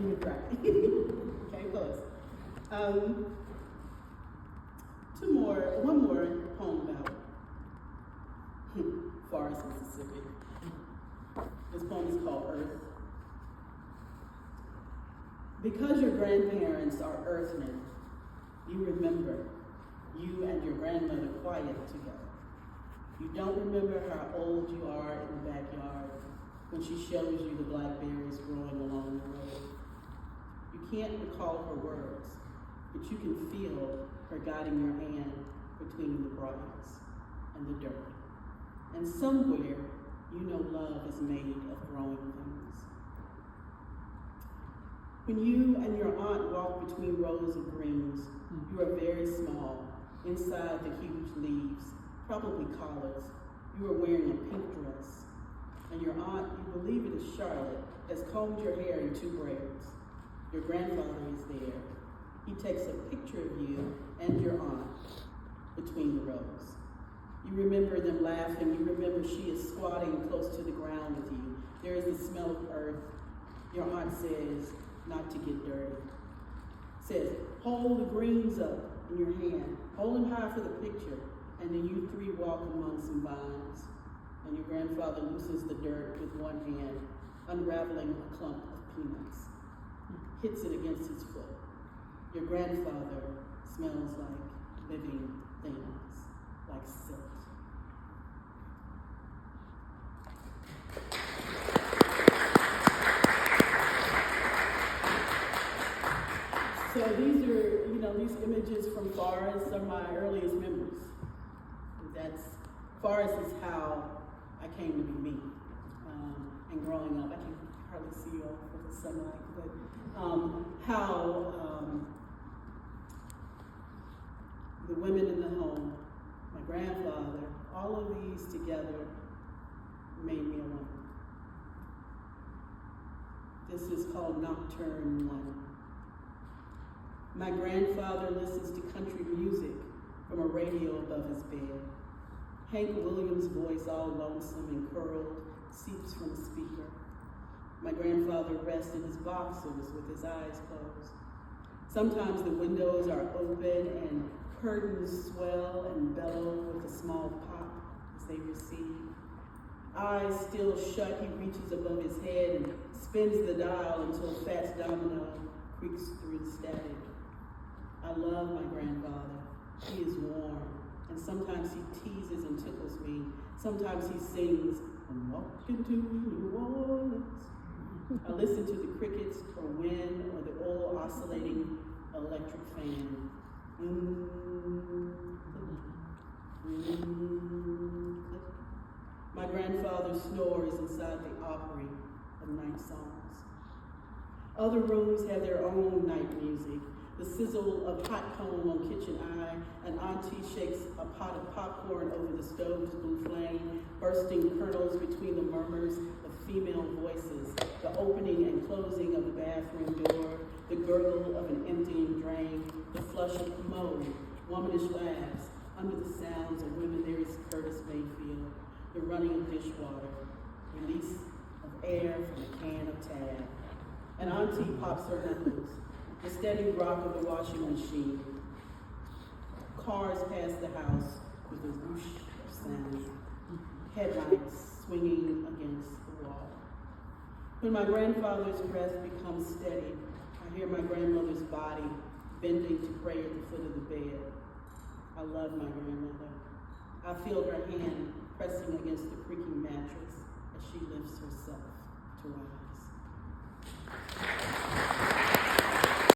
You cry. Okay, close. One more poem about Forest, Mississippi. This poem is called Earth. Because your grandparents are earthmen, you remember you and your grandmother quiet together. You don't remember how old you are in the backyard when she shows you the blackberries growing along the road. You can't recall her words, but you can feel her guiding your hand between the briars and the dirt. And somewhere, you know love is made of growing things. When you and your aunt walk between rows of greens, you are very small, inside the huge leaves, probably collards. You are wearing a pink dress, and your aunt, you believe it is Charlotte, has combed your hair in 2 braids. Your grandfather is there. He takes a picture of you and your aunt between the rows. You remember them laughing. You remember she is squatting close to the ground with you. There is the smell of earth. Your aunt says, not to get dirty. Says, hold the greens up in your hand. Hold them high for the picture. And then you 3 walk among some vines. And your grandfather loosens the dirt with one hand, unraveling a clump of peanuts. Hits it against his foot. Your grandfather smells like living things, like silt. So these are, these images from Forest are my earliest memories. Forest is how I came to be me. And growing up, I can hardly see you all for the sunlight, but how the women in the home, my grandfather, all of these together made me a woman. This is called Nocturne 1. My grandfather listens to country music from a radio above his bed. Hank Williams' voice, all lonesome and curled, seeps from a speaker. My grandfather rests in his boxers with his eyes closed. Sometimes the windows are open and curtains swell and bellow with a small pop as they recede. Eyes still shut, he reaches above his head and spins the dial until Fats Domino creaks through the static. I love my grandfather. He is warm, and sometimes he teases and tickles me. Sometimes he sings, I'm walking to New Orleans. I listen to the crickets or wind or the oil oscillating electric fan. My grandfather snores inside the Opry of night songs. Other rooms have their own night music. The sizzle of hot comb on kitchen eye, and auntie shakes a pot of popcorn over the stove's blue flame, bursting kernels between the murmurs of female voices, the opening and closing of the bathroom door, the gurgle of an emptying drain, the flush of commode, womanish laughs, under the sounds of women there is Curtis Mayfield, the running of dishwater, release of air from a can of Tab. And auntie pops her knuckles, the steady rock of the washing machine. Cars pass the house with a whoosh of sound, headlights swinging against the wall. When my grandfather's breath becomes steady, I hear my grandmother's body bending to pray at the foot of the bed. I love my grandmother. I feel her hand pressing against the creaking mattress as she lifts herself to rise.